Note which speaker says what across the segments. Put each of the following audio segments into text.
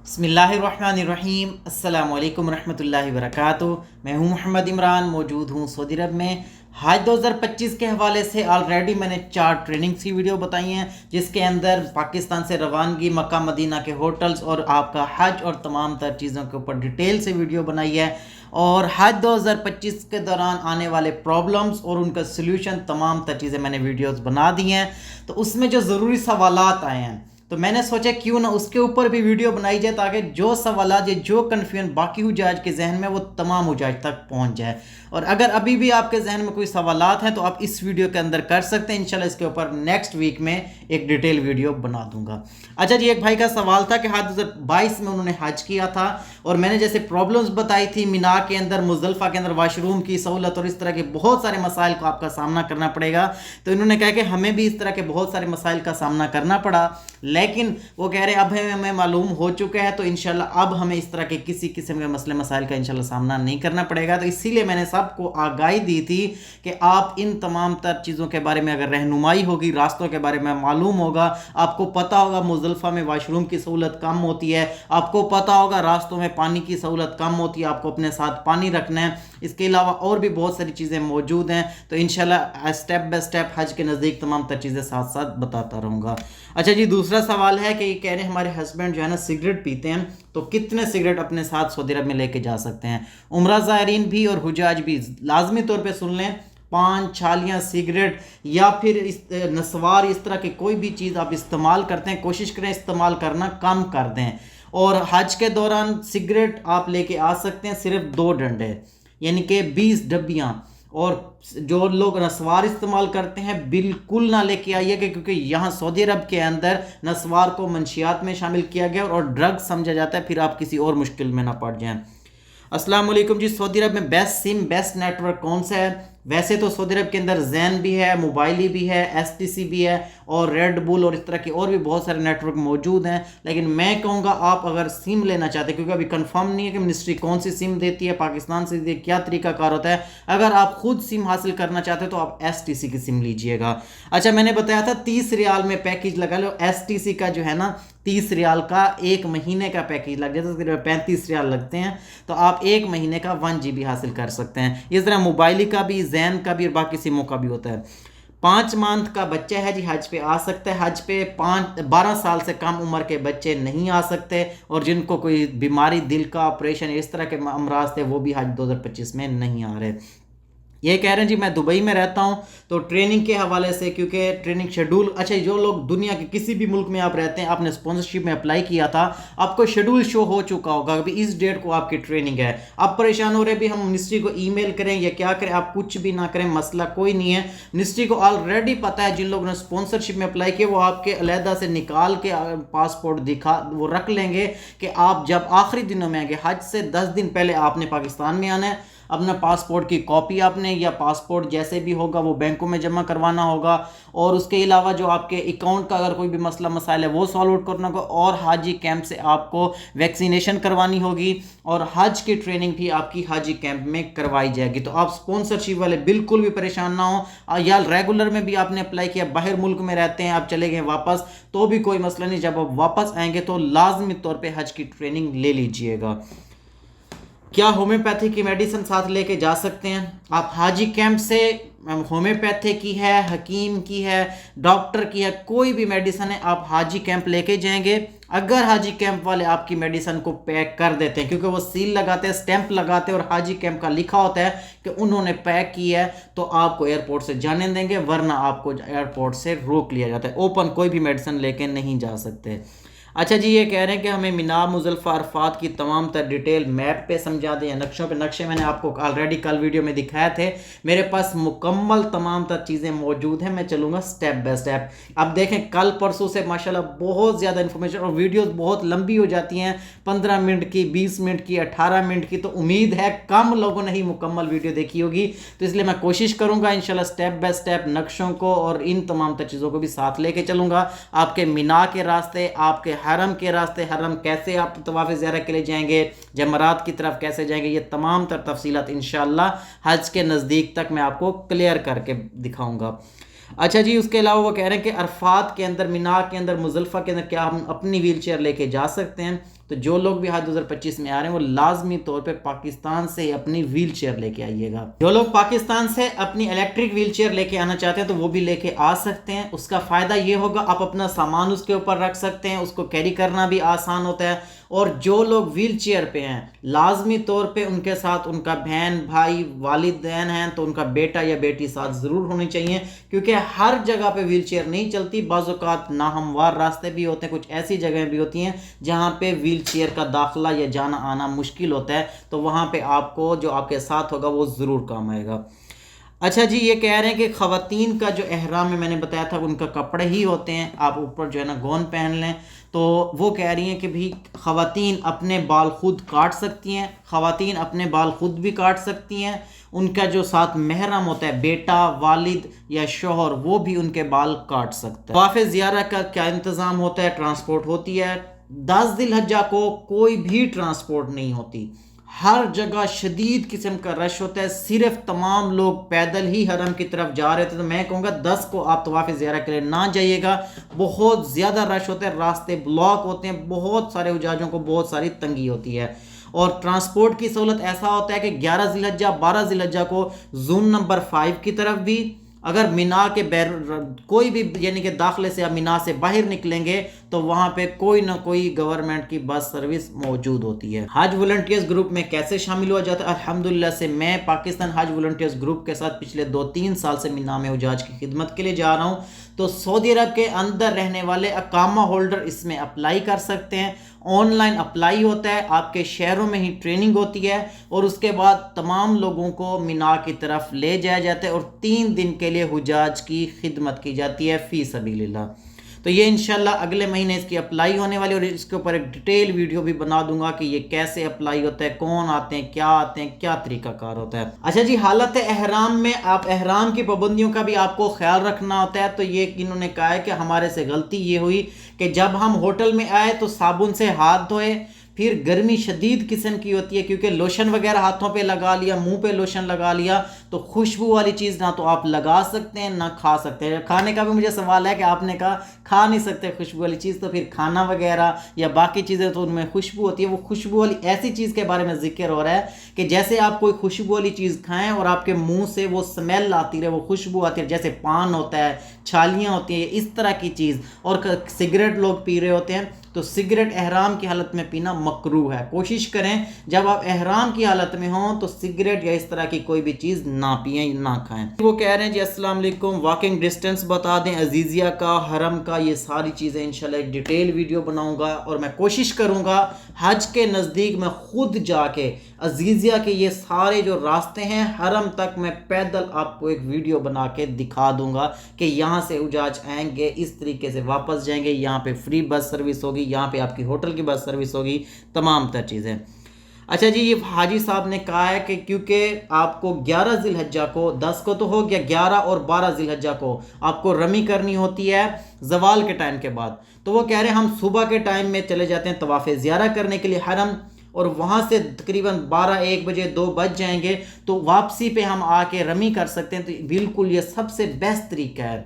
Speaker 1: बिस्मिल्लाहिर्रहमानिर्रहीम। अस्सलाम वालेकुम रहमतुल्लाहि वबरकातुहू। मैं हूं मोहम्मद इमरान, मौजूद हूं सऊदी अरब में। हज 2025 के हवाले से ऑलरेडी मैंने 4 ट्रेनिंग्स की वीडियो बताई हैं, जिसके अंदर पाकिस्तान से रवानगी, मक्का मदीना के होटल्स और आपका हज और तमाम तर चीज़ों के ऊपर डिटेल से वीडियो बनाई है। और हज 2025 के दौरान आने वाले प्रॉब्लम्स और उनका सलूशन, तमाम तर चीज़ें मैंने वीडियोस बना दी हैं। तो उसमें जो ज़रूरी सवालात आए हैं तो मैंने सोचा क्यों ना उसके ऊपर भी वीडियो बनाई जाए, ताकि जो सवालात या जो कन्फ्यूजन बाकी हुजाज के जहन में वो तमाम हुजाज तक पहुंच जाए। और अगर अभी भी आपके जहन में कोई सवालात हैं तो आप इस वीडियो के अंदर कर सकते हैं। इंशाल्लाह इसके ऊपर नेक्स्ट वीक में एक डिटेल वीडियो बना दूंगा। अच्छा जी, एक भाई का सवाल था कि हज 2022 में उन्होंने हज किया था और मैंने जैसे प्रॉब्लम्स बताई थी मीना के अंदर, मुजदलिफा के अंदर वाशरूम की सहूलत और इस तरह के बहुत सारे मसाइल को आपका सामना करना पड़ेगा। तो इन्होंने कहा कि हमें भी इस तरह के बहुत सारे मसाइल का सामना करना पड़ा, लेकिन वो कह रहे अब हमें मालूम हो चुका है तो इंशाल्लाह अब हमें इस तरह के किसी किस्म के मसले मसाइल का इंशाल्लाह सामना नहीं करना पड़ेगा। तो इसीलिए मैंने सबको आगाही दी थी कि आप इन तमाम तर चीज़ों के बारे में अगर रहनुमाई होगी, रास्तों के बारे में मालूम होगा, आपको पता होगा मुजदलिफा में वाशरूम की सहूलत कम होती है, आपको पता होगा रास्तों में पानी की सहूलत कम होती है, आपको अपने साथ पानी रखना है। इसके अलावा और भी बहुत सारी चीज़ें मौजूद हैं। तो इंशाल्लाह स्टेप बाय स्टेप हज के नज़दीक तमाम तर चीज़ें साथ साथ बताता रहूँगा। अच्छा जी, दूसरा सवाल है कि कह रहे हैं हमारे हस्बैंड जो है ना सिगरेट पीते हैं, तो कितने सिगरेट अपने साथ सऊदी अरब में लेके जा सकते हैं। उम्रा ज़ायरीन भी और हुजाज भी लाजमी तौर पे सुन लें, पान, छालियाँ, सिगरेट या फिर नस्वार, इस तरह की कोई भी चीज़ आप इस्तेमाल करते हैं, कोशिश करें इस्तेमाल करना कम कर दें। और हज के दौरान सिगरेट आप लेके आ सकते हैं सिर्फ 2 डंडे, यानी कि 20 डब्बियाँ। और जो लोग नस्वार इस्तेमाल करते हैं बिल्कुल ना लेके आइएगा, क्योंकि यहाँ सऊदी अरब के अंदर नस्वार को मंशियात में शामिल किया गया और ड्रग समझा जाता है, फिर आप किसी और मुश्किल में ना पड़ जाएं। अस्सलाम वालेकुम जी, सऊदी अरब में बेस्ट सिम, बेस्ट नेटवर्क कौन सा है? वैसे तो सऊदी अरब के अंदर जैन भी है, मोबाइली भी है, एसटीसी भी है और रेड बुल और इस तरह के और भी बहुत सारे नेटवर्क मौजूद हैं। लेकिन मैं कहूँगा आप अगर सिम लेना चाहते हैं, क्योंकि अभी कंफर्म नहीं है कि मिनिस्ट्री कौन सी सिम देती है, पाकिस्तान से देती है, क्या तरीकाकार होता है। अगर आप खुद सिम हासिल करना चाहते हैं तो आप एसटीसी की सिम लीजिएगा। अच्छा, मैंने बताया था 30 रियाल में पैकेज लगा लो। एसटीसी का जो है ना 30 रियाल का 1 महीने का पैकेज लग जाता है, 35 रियाल लगते हैं। तो आप 1 महीने का 1 GB हासिल कर सकते हैं। इस तरह मोबाइली का भी, जैन का भी और बाकी सिमों का भी होता है। 5 मंथ का बच्चा है जी हज पे आ सकता है। हज पे 12 साल से कम उम्र के बच्चे नहीं आ सकते, और जिनको कोई बीमारी, दिल का ऑपरेशन, इस तरह के अमराज थे, वो भी हज 2025 में नहीं आ रहे। ये कह रहे हैं जी मैं दुबई में रहता हूँ, तो ट्रेनिंग के हवाले से, क्योंकि ट्रेनिंग शेड्यूल, अच्छा जो लोग दुनिया के किसी भी मुल्क में आप रहते हैं, आपने स्पॉन्सरशिप में अप्लाई किया था, आपको शेड्यूल शो हो चुका होगा अभी इस डेट को आपकी ट्रेनिंग है। आप परेशान हो रहे भी हम मिनिस्ट्री को ईमेल करें या क्या करें, आप कुछ भी ना करें, मसला कोई नहीं है। मिनिस्ट्री को ऑलरेडी पता है, जिन लोगों ने स्पॉन्सरशिप में अप्लाई किया वो आपके अलहदा से निकाल के पासपोर्ट दिखा वो रख लेंगे कि आप जब आखिरी दिनों में आएंगे, हज से 10 दिन पहले आपने पाकिस्तान में आना है, अपना पासपोर्ट की कॉपी आपने, या पासपोर्ट जैसे भी होगा वो बैंकों में जमा करवाना होगा। और उसके अलावा जो आपके अकाउंट का अगर कोई भी मसला मसाइल है वो सॉल्व आउट करना होगा। और हाजी कैंप से आपको वैक्सीनेशन करवानी होगी, और हज की ट्रेनिंग भी आपकी हाजी कैंप में करवाई जाएगी। तो आप स्पॉन्सरशिप वाले बिल्कुल भी परेशान ना हो, या रेगुलर में भी आपने अप्लाई किया, बाहर मुल्क में रहते हैं, आप चले गए वापस, तो भी कोई मसला नहीं। जब आप वापस आएंगे तो लाजमी तौर पर हज की ट्रेनिंग ले लीजिएगा। क्या होम्योपैथी की मेडिसिन साथ लेके जा सकते हैं आप हाजी कैंप से? होम्योपैथी की है, हकीम की है, डॉक्टर की है, कोई भी मेडिसिन है आप हाजी कैंप लेके जाएंगे। अगर हाजी कैंप वाले आपकी मेडिसिन को पैक कर देते हैं, क्योंकि वो सील लगाते हैं, स्टैंप लगाते हैं और हाजी कैंप का लिखा होता है कि उन्होंने पैक किया है, तो आपको एयरपोर्ट से जाने देंगे, वरना आपको एयरपोर्ट से रोक लिया जाता है। ओपन कोई भी मेडिसिन लेके नहीं जा सकते। अच्छा जी, ये कह रहे हैं कि हमें मीना, मुजदलिफा, अरफात की तमाम तर डिटेल मैप पे समझा दें, नक्शों पे। नक्शे मैंने आपको ऑलरेडी कल वीडियो में दिखाए थे। मेरे पास मुकम्मल तमाम तर चीज़ें मौजूद हैं, मैं चलूँगा स्टेप बाय स्टेप। अब देखें कल परसों से माशाल्लाह बहुत ज़्यादा इन्फॉर्मेशन, और वीडियोस बहुत लंबी हो जाती हैं, 15 मिनट की, 20 मिनट की, 18 मिनट की। तो उम्मीद है कम लोगों ने ही मुकम्मल वीडियो देखी होगी, तो इसलिए मैं कोशिश करूँगा इंशाल्लाह स्टेप बाय स्टेप नक्शों को और इन तमाम तर चीज़ों को भी साथ लेके चलूँगा। आपके मीना के रास्ते, आपके हरम के रास्ते, हरम कैसे आप तवाफ़ ज़ियारत के लिए जाएंगे, जमरात की तरफ कैसे जाएंगे, ये तमाम तर तफसीलात इंशाअल्लाह हज के नज़दीक तक मैं आपको क्लियर करके दिखाऊंगा। اچھا جی، اس کے علاوہ وہ کہہ رہے ہیں کہ عرفات کے اندر، مینا کے اندر، مزدلفہ کے اندر کیا ہم اپنی ویل چیئر لے کے جا سکتے ہیں؟ تو جو لوگ بھی حج 2025 میں آ رہے ہیں وہ لازمی طور پہ پاکستان سے اپنی ویل چیئر لے کے آئیے گا۔ جو لوگ پاکستان سے اپنی الیکٹرک ویل چیئر لے کے آنا چاہتے ہیں تو وہ بھی لے کے آ سکتے ہیں۔ اس کا فائدہ یہ ہوگا آپ اپنا سامان اس کے اوپر رکھ سکتے ہیں، اس کو کیری کرنا بھی آسان ہوتا ہے۔ اور جو لوگ ویل چیئر پہ ہیں لازمی طور پہ ان کے ساتھ ان کا بہن، بھائی، والدین ہیں تو ان کا بیٹا یا بیٹی ساتھ ضرور ہونی چاہیے، کیونکہ ہر جگہ پہ ویل چیئر نہیں چلتی۔ بعض اوقات ناہموار راستے بھی ہوتے ہیں، کچھ ایسی جگہیں بھی ہوتی ہیں جہاں پہ ویل چیئر کا داخلہ یا جانا آنا مشکل ہوتا ہے، تو وہاں پہ آپ کو جو آپ کے ساتھ ہوگا وہ ضرور کام آئے گا۔ اچھا جی، یہ کہہ رہے ہیں کہ خواتین کا جو احرام میں نے بتایا تھا ان کا کپڑے ہی ہوتے ہیں، آپ اوپر جو ہے نا گون پہن لیں، تو وہ کہہ رہی ہیں کہ بھی خواتین اپنے بال خود کاٹ سکتی ہیں، خواتین اپنے بال خود بھی کاٹ سکتی ہیں، ان کا جو ساتھ محرم ہوتا ہے بیٹا، والد یا شوہر، وہ بھی ان کے بال کاٹ سکتا ہے۔ طواف زیارہ کا کیا انتظام ہوتا ہے؟ ٹرانسپورٹ ہوتی ہے۔ 10 ذی الحجہ کو کوئی بھی ٹرانسپورٹ نہیں ہوتی، ہر جگہ شدید قسم کا رش ہوتا ہے، صرف تمام لوگ پیدل ہی حرم کی طرف جا رہے تھے۔ تو میں کہوں گا 10 کو آپ طواف زیارہ کے لیے نہ جائیے گا، بہت زیادہ رش ہوتا ہے، راستے بلاک ہوتے ہیں، بہت سارے حجاجوں کو بہت ساری تنگی ہوتی ہے۔ اور ٹرانسپورٹ کی سہولت ایسا ہوتا ہے کہ 11 ذی الحجہ 12 ذی الحجہ کو زون نمبر 5 کی طرف بھی، اگر مینا کے کوئی بھی یعنی کہ داخلے سے یا مینا سے باہر نکلیں گے تو وہاں پہ کوئی نہ کوئی گورنمنٹ کی بس سروس موجود ہوتی ہے۔ حج والنٹیئرز گروپ میں کیسے شامل ہوا جاتا ہے؟ الحمدللہ سے میں پاکستان حج والنٹیئرز گروپ کے ساتھ پچھلے 2-3 سال سے مینا میں حجاج کی خدمت کے لیے جا رہا ہوں، تو سعودی عرب کے اندر رہنے والے اقامہ ہولڈر اس میں اپلائی کر سکتے ہیں۔ آن لائن اپلائی ہوتا ہے، آپ کے شہروں میں ہی ٹریننگ ہوتی ہے اور اس کے بعد تمام لوگوں کو مینا کی طرف لے جایا جاتا ہے اور 3 دن کے لیے حجاج کی خدمت کی جاتی ہے فی سبیل اللہ۔ تو یہ انشاءاللہ اگلے مہینے اس کی اپلائی ہونے والی، اور اس کے اوپر ایک ڈیٹیل ویڈیو بھی بنا دوں گا کہ یہ کیسے اپلائی ہوتا ہے، کون آتے ہیں، کیا طریقہ کار ہوتا ہے۔ اچھا جی، حالت احرام میں آپ احرام کی پابندیوں کا بھی آپ کو خیال رکھنا ہوتا ہے۔ تو یہ انہوں نے کہا ہے کہ ہمارے سے غلطی یہ ہوئی کہ جب ہم ہوٹل میں آئے تو صابن سے ہاتھ دھوئے، پھر گرمی شدید قسم کی ہوتی ہے کیونکہ لوشن وغیرہ ہاتھوں پہ لگا لیا، منہ پہ لوشن لگا لیا، تو خوشبو والی چیز نہ تو آپ لگا سکتے ہیں نہ کھا سکتے ہیں۔ کھانے کا بھی مجھے سوال ہے کہ آپ نے کہا کھا نہیں سکتے خوشبو والی چیز، تو پھر کھانا وغیرہ یا باقی چیزیں تو ان میں خوشبو ہوتی ہے۔ وہ خوشبو والی ایسی چیز کے بارے میں ذکر ہو رہا ہے کہ جیسے آپ کوئی خوشبو والی چیز کھائیں اور آپ کے منہ سے وہ سمیل آتی رہے، وہ خوشبو آتی ہے، جیسے پان ہوتا ہے، چھالیاں ہوتی ہیں، اس طرح کی چیز۔ اور سگریٹ لوگ پی رہے ہوتے ہیں تو سگریٹ احرام کی حالت میں پینا مکروہ ہے۔ کوشش کریں جب آپ احرام کی حالت میں ہوں تو سگریٹ یا اس طرح کی کوئی بھی چیز نہ پئیں، نہ کھائیں۔ وہ کہہ رہے ہیں جی السلام علیکم، واکنگ ڈسٹنس بتا دیں عزیزیہ کا، حرم کا، یہ ساری چیزیں انشاءاللہ ایک ڈیٹیل ویڈیو بناؤں گا، اور میں کوشش کروں گا حج کے نزدیک میں خود جا کے عزیزیہ کے یہ سارے جو راستے ہیں حرم تک میں پیدل آپ کو ایک ویڈیو بنا کے دکھا دوں گا کہ یہاں سے حجاج آئیں گے، اس طریقے سے واپس جائیں گے، یہاں پہ فری بس سروس ہوگی، یہاں پہ آپ کی ہوٹل کی بس سروس ہوگی، تمام تر چیزیں۔ اچھا جی، یہ حاجی صاحب نے کہا ہے کہ کیونکہ آپ کو 11 ذی الحجہ کو، 10 کو تو ہو گیا، 11 اور 12 ذی الحجہ کو آپ کو رمی کرنی ہوتی ہے زوال کے ٹائم کے بعد، تو وہ کہہ رہے ہیں ہم صبح کے ٹائم میں چلے جاتے ہیں طواف زیارہ کرنے کے لیے حرم، اور وہاں سے تقریباً 12-1 بجے 2 بج جائیں گے تو واپسی پہ ہم آ کے رمی کر سکتے ہیں۔ تو بالکل یہ سب سے بیسٹ طریقہ ہے،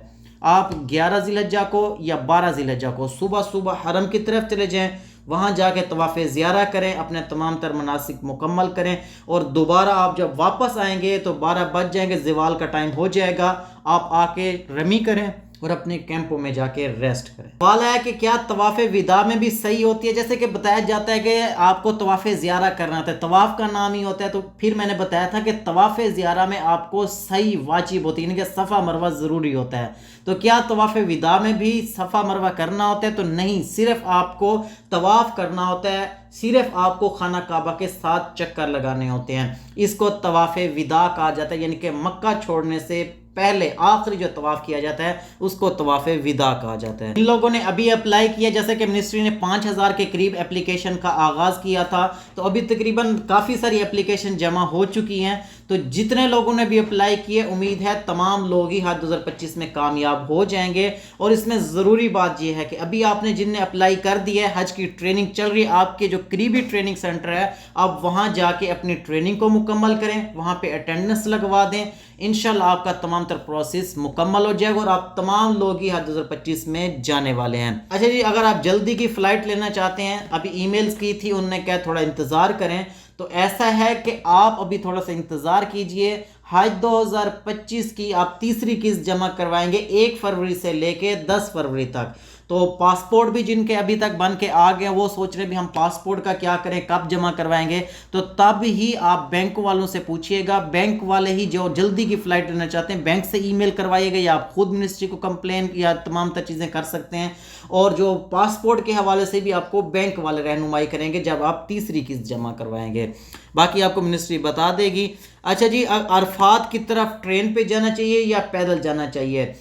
Speaker 1: آپ 11 ذی الحجہ کو یا 12 ذی الحجہ کو صبح حرم کی طرف چلے جائیں، وہاں جا کے طواف زیارہ کریں، اپنے تمام تر مناسک مکمل کریں، اور دوبارہ آپ جب واپس آئیں گے تو 12 بج جائیں گے، زوال کا ٹائم ہو جائے گا، آپ آ کے رمی کریں اور اپنے کیمپوں میں جا کے ریسٹ کریں۔ سوال ہے کہ کیا طواف وداع میں بھی صحیح ہوتی ہے؟ جیسے کہ بتایا جاتا ہے کہ آپ کو طواف زیارہ کرنا ہوتا ہے، طواف کا نام ہی ہوتا ہے، تو پھر میں نے بتایا تھا کہ طواف زیارہ میں آپ کو صحیح واجب ہوتی ہے، یعنی کہ صفا مروہ ضروری ہوتا ہے۔ تو کیا طواف وداع میں بھی صفا مروہ کرنا ہوتا ہے؟ تو نہیں، صرف آپ کو طواف کرنا ہوتا ہے، صرف آپ کو خانہ کعبہ کے 7 چکر لگانے ہوتے ہیں، اس کو طواف وداع کہا جاتا ہے، یعنی کہ مکہ چھوڑنے سے پہلے آخری جو طواف کیا جاتا ہے اس کو طواف وداع کہا جاتا ہے۔ ان لوگوں نے ابھی اپلائی کیا، جیسے کہ منسٹری نے 5000 کے قریب اپلیکیشن کا آغاز کیا تھا، تو ابھی تقریباً کافی ساری اپلیکیشن جمع ہو چکی ہیں، तो जितने लोगों ने भी अप्लाई किए, उम्मीद है तमाम लोग ही हज 2025 में कामयाब हो जाएंगे। और इसमें ज़रूरी बात यह है कि अभी आपने जिनने अप्लाई कर दिया है, हज की ट्रेनिंग चल रही है, आपके जो करीबी ट्रेनिंग सेंटर है आप वहाँ जाके अपनी ट्रेनिंग को मुकम्मल करें, वहाँ पे अटेंडेंस लगवा दें। इंशाल्लाह आपका तमाम तर प्रोसेस मुकम्मल हो जाएगा और आप तमाम लोग ही हज 2025 में जाने वाले हैं। अच्छा जी, अगर आप जल्दी की फ़्लाइट लेना चाहते हैं, अभी ईमेल्स की थी, उन्होंने कहा थोड़ा इंतज़ार करें, तो ऐसा है कि आप अभी थोड़ा सा इंतज़ार कीजिए। हज 2025 की आप तीसरी किस्त जमा करवाएंगे 1 फरवरी से लेके 10 फरवरी तक। तो पासपोर्ट भी जिनके अभी तक बन के आ गए, वो सोच रहे भी हम पासपोर्ट का क्या करें, कब जमा करवाएंगे, तो तब ही आप बैंक वालों से पूछिएगा। बैंक वाले ही जो जल्दी की फ़्लाइट लेना चाहते हैं, बैंक से ईमेल करवाइएगा या आप खुद मिनिस्ट्री को कंप्लेन या तमाम तर चीज़ें कर सकते हैं। और जो पासपोर्ट के हवाले से भी आपको बैंक वाले रहनुमाई करेंगे जब आप तीसरी किस्त जमा करवाएंगे, बाकी आपको मिनिस्ट्री बता देगी। अच्छा जी, अरफात की तरफ ट्रेन पे जाना चाहिए या पैदल जाना चाहिए?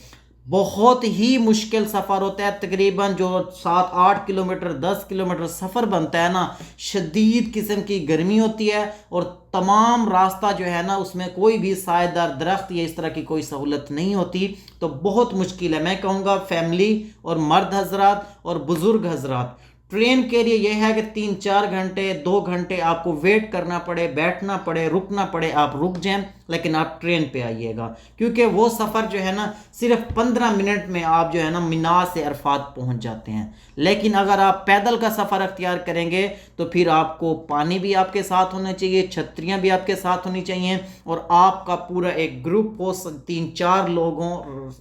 Speaker 1: बहुत ही मुश्किल सफ़र होता है, तकरीबन जो 7-8 किलोमीटर 10 किलोमीटर सफ़र बनता है ना, शदीद किस्म की गर्मी होती है और तमाम रास्ता जो है ना उसमें कोई भी सायेदार दरख्त या इस तरह की कोई सहूलत नहीं होती, तो बहुत मुश्किल है। मैं कहूँगा फैमिली और मर्द हजरात और बुज़ुर्ग हजरात, ट्रेन के लिए यह है कि 3-4 घंटे 2 घंटे आपको वेट करना पड़े, बैठना पड़े, रुकना पड़े, आप रुक जाएं, लेकिन आप ट्रेन पे आइएगा, क्योंकि वो सफ़र जो है ना सिर्फ 15 मिनट में आप जो है ना मिना से अरफात पहुंच जाते हैं। लेकिन अगर आप पैदल का सफ़र अख्तियार करेंगे तो फिर आपको पानी भी आपके साथ होना चाहिए, छतरियाँ भी आपके साथ होनी चाहिए और आपका पूरा एक ग्रुप हो, 3-4 लोगों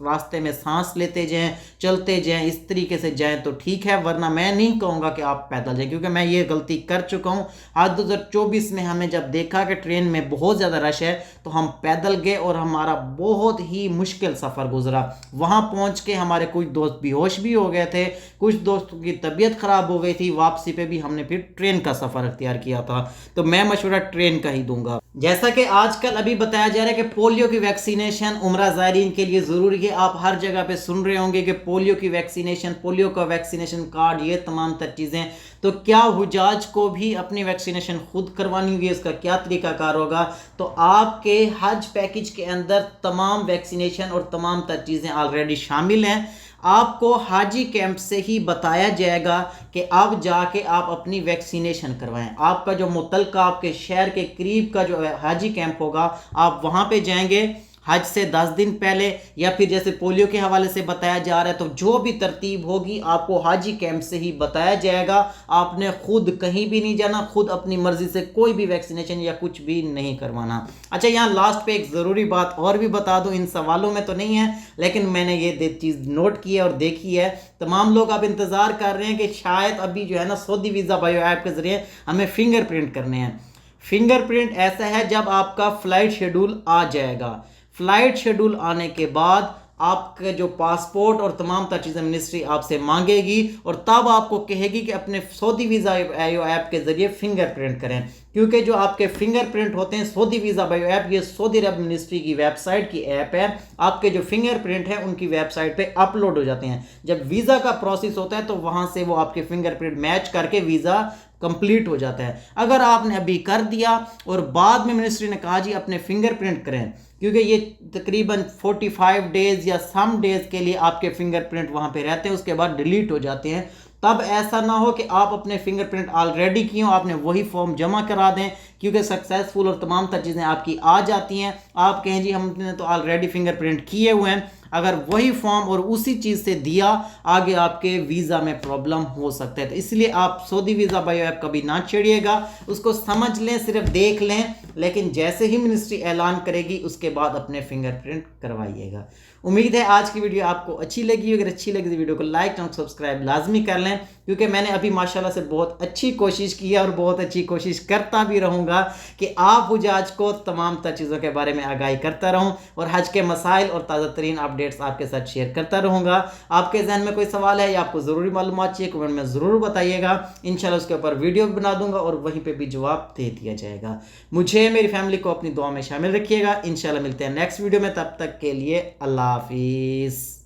Speaker 1: रास्ते में सांस लेते जाएं, चलते जाएं, इस तरीके से जाएं तो ठीक है, वरना मैं नहीं कहूँगा कि आप पैदल जाएं, क्योंकि मैं ये गलती कर चुका हूँ। आज 2024 में हमें जब देखा कि ट्रेन में बहुत ज़्यादा रश है तो हम पैदल गए और हमारा बहुत ही मुश्किल सफ़र गुजरा। वहाँ पहुँच के हमारे कुछ दोस्त बेहोश भी हो गए थे, कुछ दोस्तों की तबीयत ख़राब हो गई थी। वापसी पे भी हमने फिर ट्रेन का सफ़र अख्तियार किया था, तो मैं मशवरा ट्रेन का ही दूंगा। जैसा कि आजकल अभी बताया जा रहा है कि पोलियो की वैक्सीनेशन उम्रा ज़ायरीन के लिए ज़रूरी है। आप हर जगह पे सुन रहे होंगे कि पोलियो की वैक्सीनेशन, पोलियो का वैक्सीनेशन कार्ड, ये तमाम तर चीज़ें। तो क्या हुजाज को भी अपनी वैक्सीनेशन खुद करवानी होगी, इसका क्या तरीकाकार होगा? तो आपके हज पैकेज के अंदर तमाम वैक्सीनेशन और तमाम तर चीज़ें ऑलरेडी शामिल हैं। आपको हाजी कैंप से ही बताया जाएगा कि अब जाके आप अपनी वैक्सीनेशन करवाएं। आपका जो मुतलका आपके शहर के करीब का जो हाजी कैंप होगा, आप वहाँ पे जाएंगे हज से 10 दिन पहले, या फिर जैसे पोलियो के हवाले से बताया जा रहा है, तो जो भी तरतीब होगी आपको हाजी कैंप से ही बताया जाएगा। आपने खुद कहीं भी नहीं जाना, खुद अपनी मर्जी से कोई भी वैक्सीनेशन या कुछ भी नहीं करवाना। अच्छा, यहाँ लास्ट पे एक ज़रूरी बात और भी बता दूँ, इन सवालों में तो नहीं है लेकिन मैंने ये चीज़ नोट की है और देखी है। तमाम लोग अब इंतज़ार कर रहे हैं कि शायद अभी जो है ना सऊदी वीज़ा बायो ऐप के ज़रिए हमें फिंगरप्रिंट करने हैं। फिंगरप्रिंट ऐसा है, जब आपका फ़्लाइट शेड्यूल आ जाएगा, फ़्लाइट शेड्यूल आने के बाद आपका जो पासपोर्ट और तमाम तर चीज़ें मिनिस्ट्री आपसे मांगेगी और तब आपको कहेगी कि अपने सऊदी वीज़ा बायो ऐप के ज़रिए फिंगरप्रिंट करें। क्योंकि जो आपके फिंगरप्रिंट होते हैं, सऊदी वीज़ा बायो ऐप ये सऊदी अरब मिनिस्ट्री की वेबसाइट की ऐप है। आपके जो फिंगरप्रिंट है उनकी वेबसाइट पे अपलोड हो जाते हैं। जब वीज़ा का प्रोसेस होता है तो वहाँ से वो आपके फिंगरप्रिंट मैच करके वीज़ा कंप्लीट हो जाता है। अगर आपने अभी कर दिया और बाद में मिनिस्ट्री ने कहा जी अपने फिंगरप्रिंट करें, क्योंकि ये तकरीबन 45 डेज़ या सम डेज़ के लिए आपके फिंगरप्रिंट वहाँ पे रहते हैं, उसके बाद डिलीट हो जाते हैं। तब ऐसा ना हो कि आप अपने फिंगरप्रिंट ऑलरेडी किए हो, आपने वही फॉर्म जमा करा दें, क्योंकि सक्सेसफुल और तमाम तर चीज़ें आपकी आ जाती हैं। आप कहें जी हमने तो ऑलरेडी फिंगरप्रिंट किए हुए हैं, अगर वही फॉर्म और उसी चीज़ से दिया, आगे आपके वीज़ा में प्रॉब्लम हो सकता है। तो इसलिए आप सऊदी वीज़ा बायो ऐप कभी ना छेड़िएगा, उसको समझ लें, सिर्फ देख लें, लेकिन जैसे ही मिनिस्ट्री ऐलान करेगी उसके बाद अपने फिंगरप्रिंट करवाइएगा। उम्मीद है आज की वीडियो आपको अच्छी लगी। अगर अच्छी लगी तो वीडियो को लाइक और सब्सक्राइब लाजमी कर लें, क्योंकि मैंने अभी माशाल्लाह से बहुत अच्छी कोशिश की है और बहुत अच्छी कोशिश करता भी रहूँगा कि आप हुजाज को तमाम तर चीज़ों के बारे में आगाही करता रहूँ और हज के मसाइल और ताज़ा तरीन अपडेट्स आपके साथ शेयर करता रहूँगा। आपके जहन में कोई सवाल है या आपको ज़रूरी मालूमात चाहिए, कमेंट में ज़रूर बताइएगा। इंशाल्लाह उसके ऊपर वीडियो भी बना दूंगा और वहीं पर भी जवाब दे दिया जाएगा। मुझे, मेरी फैमिली को अपनी दुआ में शामिल रखिएगा। इंशाल्लाह मिलते हैं नेक्स्ट वीडियो में, तब तक के लिए अल्लाह हाफिज़।